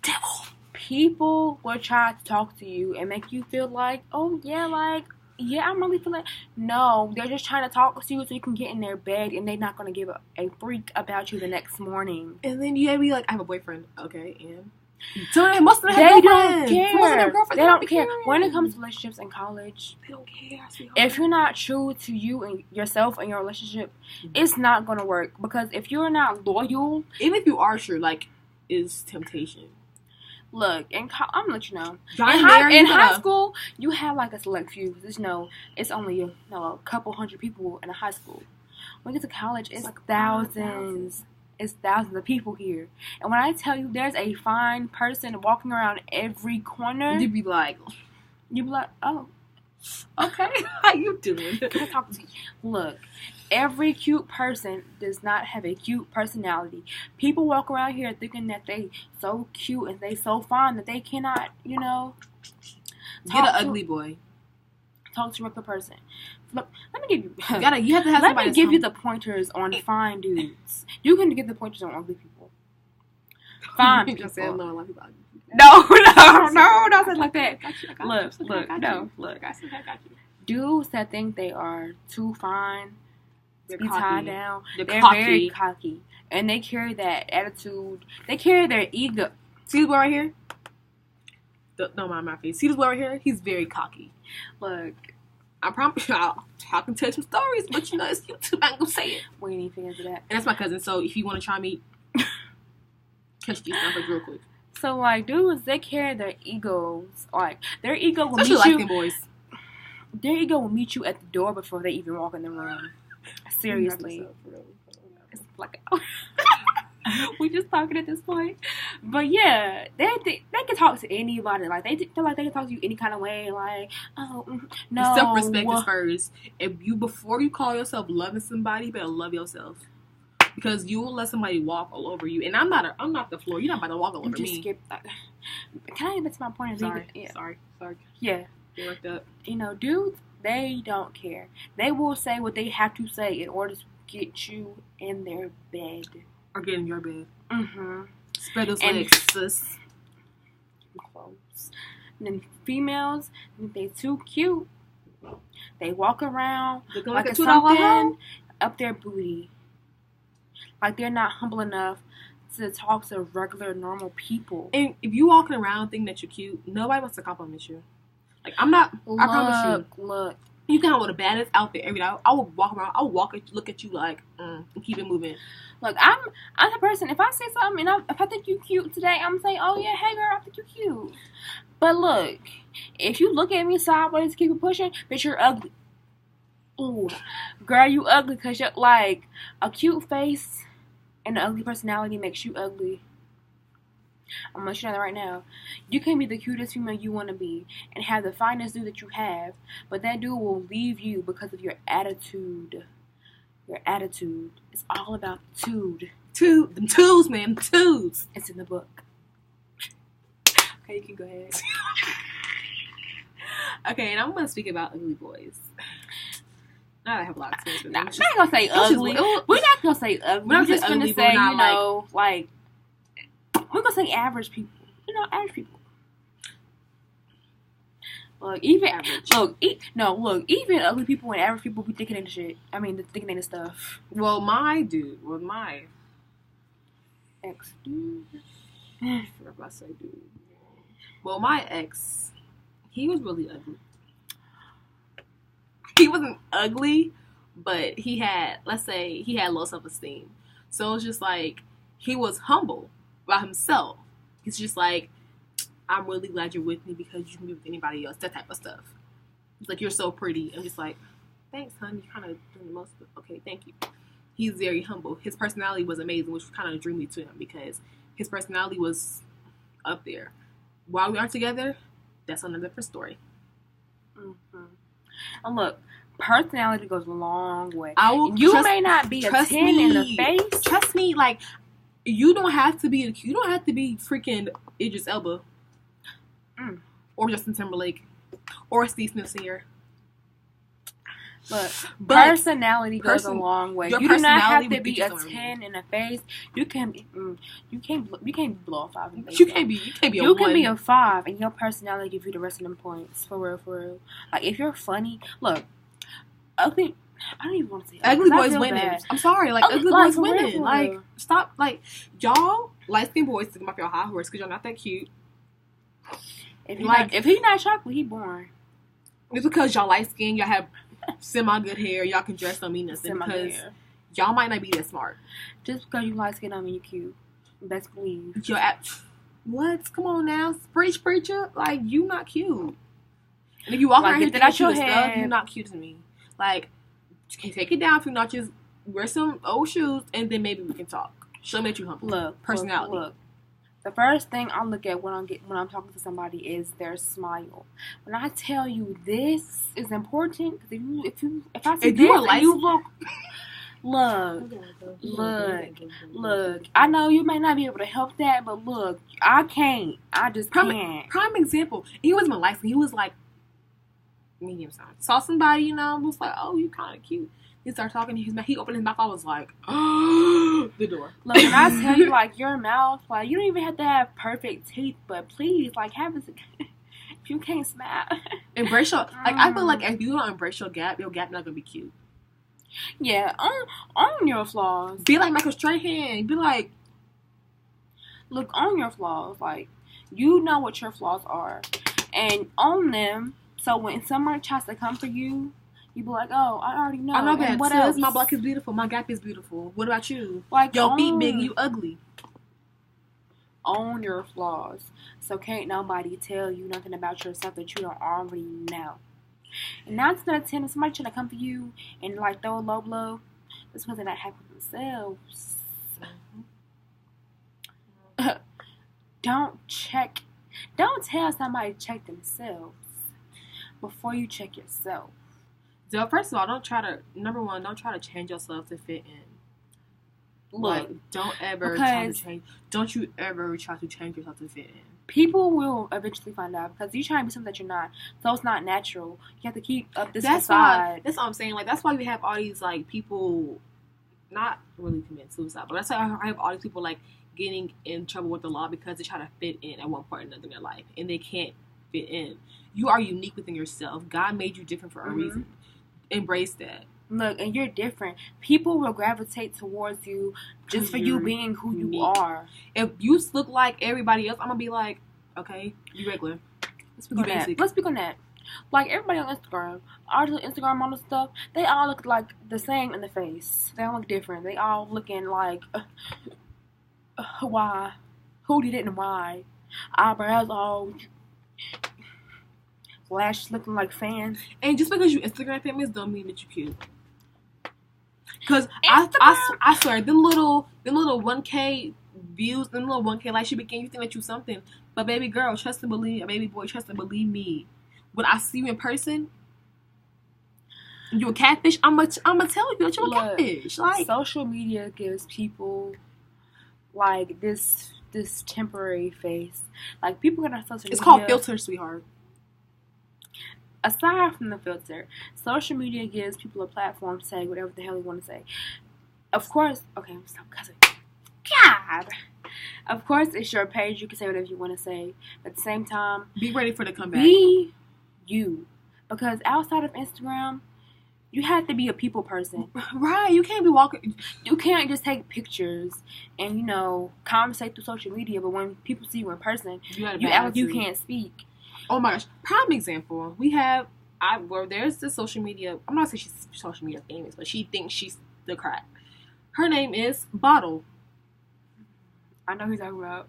Devil. People will try to talk to you and make you feel like, oh yeah, I'm really feeling. No, they're just trying to talk to you so you can get in their bed, and they're not gonna give a freak about you the next morning. And then you gotta be like, I have a boyfriend. Okay, and so they don't care. They don't care. When it comes to relationships in college, they don't care. If you're not true to you and yourself and your relationship, it's not gonna work. Because if you're not loyal, even if you are sure, like, is temptation. Look, I'm gonna let you know. In high school, you have like a select few. It's only a couple hundred people in a high school. When you get to college, it's like thousands. It's thousands of people here. And when I tell you there's a fine person walking around every corner, you'd be like, oh, okay, how you doing? Can I talk to you? Look, every cute person does not have a cute personality. People walk around here thinking that they so cute and they so fine that they cannot, get an ugly boy. Talk to a regular person. Look, let me give you. You have to have. Let me give you the pointers on fine dudes. You can get the pointers on ugly people. Fine people. No, don't say it like that. Look. Dudes that think they are too fine to be tied down, they're very cocky. And they carry that attitude. They carry their ego. See this boy right here? Don't mind my face. See this boy right here? He's very cocky. Look, I promise you, I can tell some stories, but it's YouTube. I ain't gonna say it. We need to get into that. And that's my cousin, so if you want to try me, catch these numbers real quick. So, like, dudes, they carry their egos. Like, their ego will especially meet you. Boys. Their ego will meet you at the door before they even walk in the room. Seriously. It's like, we just talking at this point. But yeah, they can talk to anybody. Like, they feel like they can talk to you any kind of way. Like, oh, no. Self-respect is first. Before you call yourself loving somebody, you better love yourself. Because you will let somebody walk all over you. And I'm not the floor. You're not about to walk all over me. Skip that. Can I get to my point? Sorry. Yeah. Get worked up. Dudes, They don't care. They will say what they have to say in order to get you in their bed. Or get in your bed. Mm-hmm. Spread those legs, sis. Close. And then females, they too cute. They walk around Looking like like a it's $2 something hoe. up their booty. Like they're not humble enough to talk to regular, normal people. And if you walking around thinking that you're cute, nobody wants to compliment you. Like, I'm not, I promise you. Look. You can have one of the baddest outfit every day. I would walk around, look at you like, and keep it moving. Look, I'm the person, if I say something and if I think you cute today, I'm saying, oh yeah, hey girl, I think you cute. But look, if you look at me sideways, keep it pushing, bitch, you're ugly. Ooh, girl, you ugly because you're like, a cute face and an ugly personality makes you ugly. I'm gonna let you know that right now. You can be the cutest female you want to be and have the finest dude that you have, but that dude will leave you because of your attitude. Your attitude. It's all about tude. Them twos, man. Them twos. It's in the book. Okay, you can go ahead. Okay, and I'm gonna speak about ugly boys. Now I have a lot of experience with them. Not gonna say ugly. We're not gonna say ugly. We're just gonna say, you know, like we're gonna say average people. You know, average people. Look, even even ugly people and average people be thinking into shit. I mean, thinking into stuff. Well, my ex dude. I forgot what I say, dude. Well, my ex, he was really ugly. He wasn't ugly, but he had, let's say, he had low self-esteem. So it's just like, he was humble about himself. It's just like, I'm really glad you're with me because you can be with anybody else, that type of stuff. It's like, you're so pretty. I'm just like, thanks, honey. You're kind of doing the most, but okay, thank you. He's very humble. His personality was amazing, which kind of drew me to him because his personality was up there. While we aren't together, that's another different story. Mm-hmm. And look, personality goes a long way. You may not be a 10 in the face. Trust me, like, you don't have to be freaking Idris Elba. Or Justin Timberlake. Or Steve Smith Sr. But personality goes a long way. You do not have to be a 10 in the face. You can't blow a 5 in the face. You can't be a 1. You can be a 5 and your personality give you the rest of them points. For real. Like, if you're funny, look, ugly, I don't even want to say ugly boys winning. I'm sorry, like, ugly boys winning. Like, stop, like, y'all light-skinned boys sticking up your high horse because y'all not that cute. If he's not chocolate, he boring. It's because y'all light-skinned, y'all have semi-good hair, y'all can dress don't mean nothing because y'all might not be that smart. Just because you light-skinned don't mean you cute. Best believe. What? Come on now. Preacher. Like, you not cute. And if you walk around here thinking your stuff, you're not cute to me. Like, take it down a few notches, wear some old shoes, and then maybe we can talk. Show me that you humble. Look, personality. Look. The first thing I look at when I'm talking to somebody is their smile. When I tell you this is important, because if I see this, you look. I know you may not be able to help that, but look, I can't. I just can't. Prime example. He wasn't my life. He was like medium size. Saw somebody, was like, oh, you kind of cute. He started talking. He opened his mouth. I was like, oh, the door. Look, when I tell you, like, your mouth, like, you don't even have to have perfect teeth, but please, like, if you can't smile. Embrace your, like, I feel like if you don't embrace your gap not gonna be cute. Yeah, own your flaws. Be like Michael Strahan. Be like, look, own your flaws. Like, you know what your flaws are, and own them. So when somebody tries to come for you, you be like, oh, I already know. I know that. What else? My black is beautiful. My gap is beautiful. What about you? Like, your feet big, you ugly. Own your flaws. So can't nobody tell you nothing about yourself that you don't already know. And 9 out of 10, if somebody trying to come for you and like throw a low blow, that's because they're not happy with themselves. Don't tell somebody to check themselves before you check yourself. So first of all, don't try to change yourself to fit in. Look, don't ever try to change. Don't you ever try to change yourself to fit in. People will eventually find out because you're trying to be something that you're not. So it's not natural. You have to keep up this facade. That's what I'm saying. Like, that's why we have all these, like, people not really commit suicide, but that's why I have all these people, like, getting in trouble with the law because they try to fit in at one point or another in their life, and they can't fit in. You are unique within yourself. God made you different for a reason. Embrace that. Look, and you're different. People will gravitate towards you just for you being who unique. You are. If you look like everybody else, I'm gonna be like, okay, you regular. Let's speak on that. Like, everybody on Instagram, all the Instagram model stuff, they all look like the same in the face. They all look different. They all looking like, why? Who did it and why? Eyebrows all lashes looking like fans. And just because you Instagram famous don't mean that you cute. Cause I swear, them little 1K views, them little 1K likes you begin, you think that you something. But baby girl, trust and believe, a baby boy, trust and believe me. When I see you in person, you a catfish. I'ma tell you that you're a catfish. Like, social media gives people like this temporary face. Like, people get on social media. It's called filter, sweetheart. Aside from the filter, social media gives people a platform to say whatever the hell they want to say. Of course, okay, I'm stop cussing. God! Of course, it's your page. You can say whatever you want to say. But at the same time, be ready for the comeback. Be you. Because outside of Instagram, you have to be a people person. Right. You can't be walking. You can't just take pictures and, conversate through social media. But when people see you in person, you act like you can't speak. Oh my gosh. Prime example. There's this social media. I'm not saying she's social media famous, but she thinks she's the crack. Her name is Bottle. I know who you're talking about.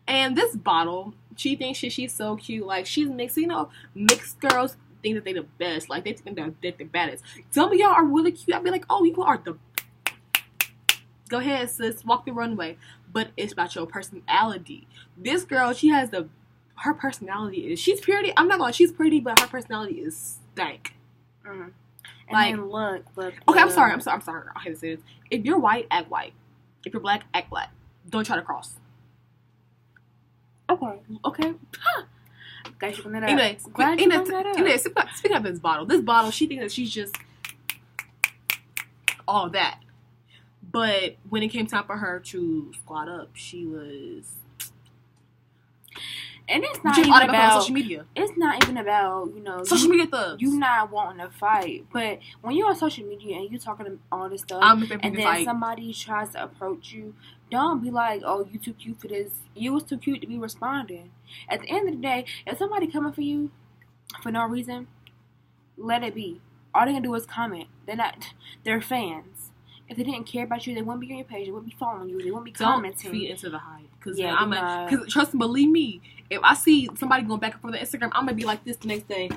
And this Bottle, she thinks she's so cute. Like, she's mixed. Mixed girls think that they're the best. Like, they think they're the baddest. Some of y'all are really cute. I'll be like, oh, you are the... Go ahead, sis. Walk the runway. But it's about your personality. This girl, she has her personality is... She's pretty. I'm not going to... She's pretty, but her personality is stank. Mm-hmm. Like, look. Okay, I'm sorry. I hate to say this. If you're white, act white. If you're black, act black. Don't try to cross. Okay. Glad you bring that up. Anyway, speaking of this Bottle, she thinks that she's just all that. But when it came time for her to squat up, she was... And it's not even about social media. It's not even about, social media thugs. You not wanting to fight. But when you're on social media and you talking all this stuff, and then somebody tries to approach you, don't be like, oh, you too cute for this. You was too cute to be responding. At the end of the day, if somebody coming for you for no reason, let it be. All they gonna do is comment. They're fans. If they didn't care about you, they wouldn't be on your page. They wouldn't be following you. They wouldn't be commenting. Don't feed into the hype. Because trust and believe me, if I see somebody going back and forth on Instagram, I'm gonna be like this the next day.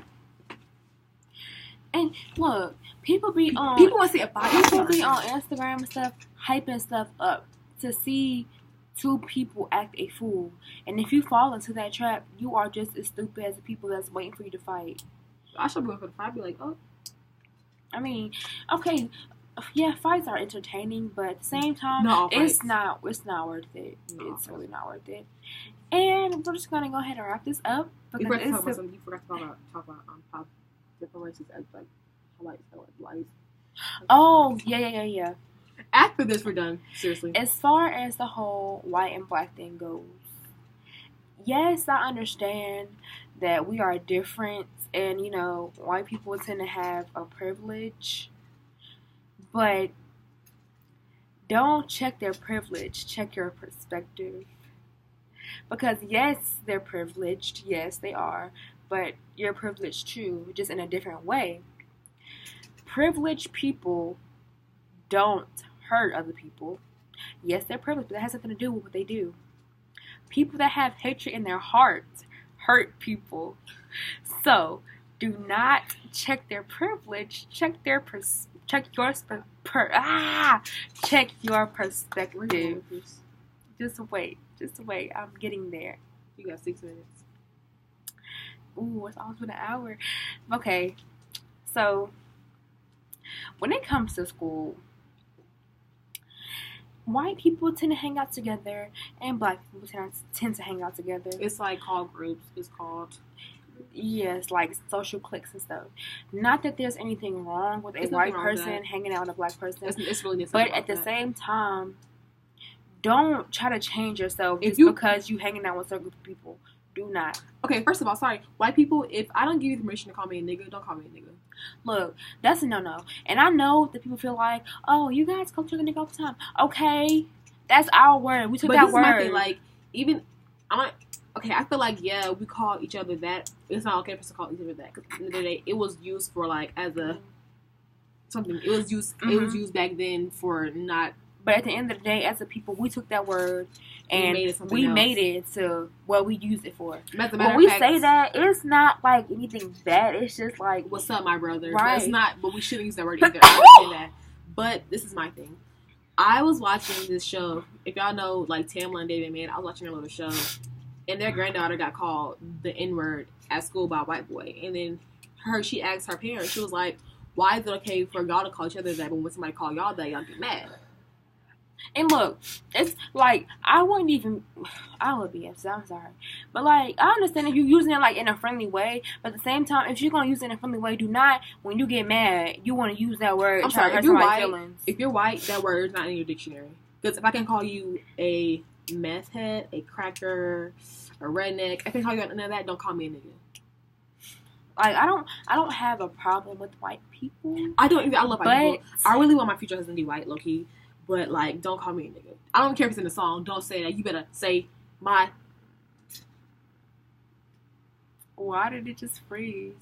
And look, people want to see people be on Instagram and stuff, hyping stuff up to see two people act a fool. And if you fall into that trap, you are just as stupid as the people that's waiting for you to fight. I should be going for the fight. I'd be like, oh. I mean, okay. Yeah, fights are entertaining, but at the same time, it's not worth it. It's really not worth it. And we're just gonna go ahead and wrap this up. You forgot to talk about different races as like highlights. Oh, yeah. After this, we're done. Seriously. As far as the whole white and black thing goes, yes, I understand that we are different, and white people tend to have a privilege. But don't check their privilege. Check your perspective. Because yes, they're privileged. Yes, they are. But you're privileged too, just in a different way. Privileged people don't hurt other people. Yes, they're privileged, but that has nothing to do with what they do. People that have hatred in their hearts hurt people. So, do not check their privilege. Check your perspective. Check your perspective. Just wait. I'm getting there. You got 6 minutes. Ooh, it's almost been an hour. Okay, so when it comes to school, white people tend to hang out together, and black people tend to hang out together. It's like called groups. It's called. Yes, like social cliques and stuff. Not that there's anything wrong with a white person hanging out with a black person. It's really but at the same time, don't try to change yourself because you hanging out with certain group of people. Do not. Okay, first of all, sorry. White people, if I don't give you the permission to call me a nigga, don't call me a nigga. Look, that's a no-no. And I know that people feel like, oh, you guys call each other nigga all the time. Okay, that's our word. We took that word. My thing, like, even, I feel like, yeah, we call each other that. It's not okay for us to call each other that. Because at the end of the day, it was used for, like, as a, something. It was used used back then for not. But at the end of the day, as a people, we took that word and we made it to what we use it for. When we say that, it's not like anything bad. It's just like, what's up, my brother? Right. It's not, but we shouldn't use that word either. I understand that. But this is my thing. I was watching this show. If y'all know, like, Tamla and David Mann, I was watching their little show. And their granddaughter got called the N-word at school by a white boy. And then she asked her parents, she was like, why is it okay for y'all to call each other that, but when somebody call y'all that, y'all get mad? And look, it's like, I would be upset, I'm sorry. But like, I understand if you're using it like in a friendly way, but at the same time, if you're going to use it in a friendly way, do not, when you get mad, you want to use that word. I'm sorry, if you're white, that word is not in your dictionary. Because if I can call you a meth head, a cracker, a redneck, I can call you none of that, don't call me a nigga. Like, I don't have a problem with white people. I don't either. I love white people. I really want my future husband to be white, low key. But, like, don't call me a nigga. I don't care if it's in the song. Don't say that. You better say my. Why did it just freeze?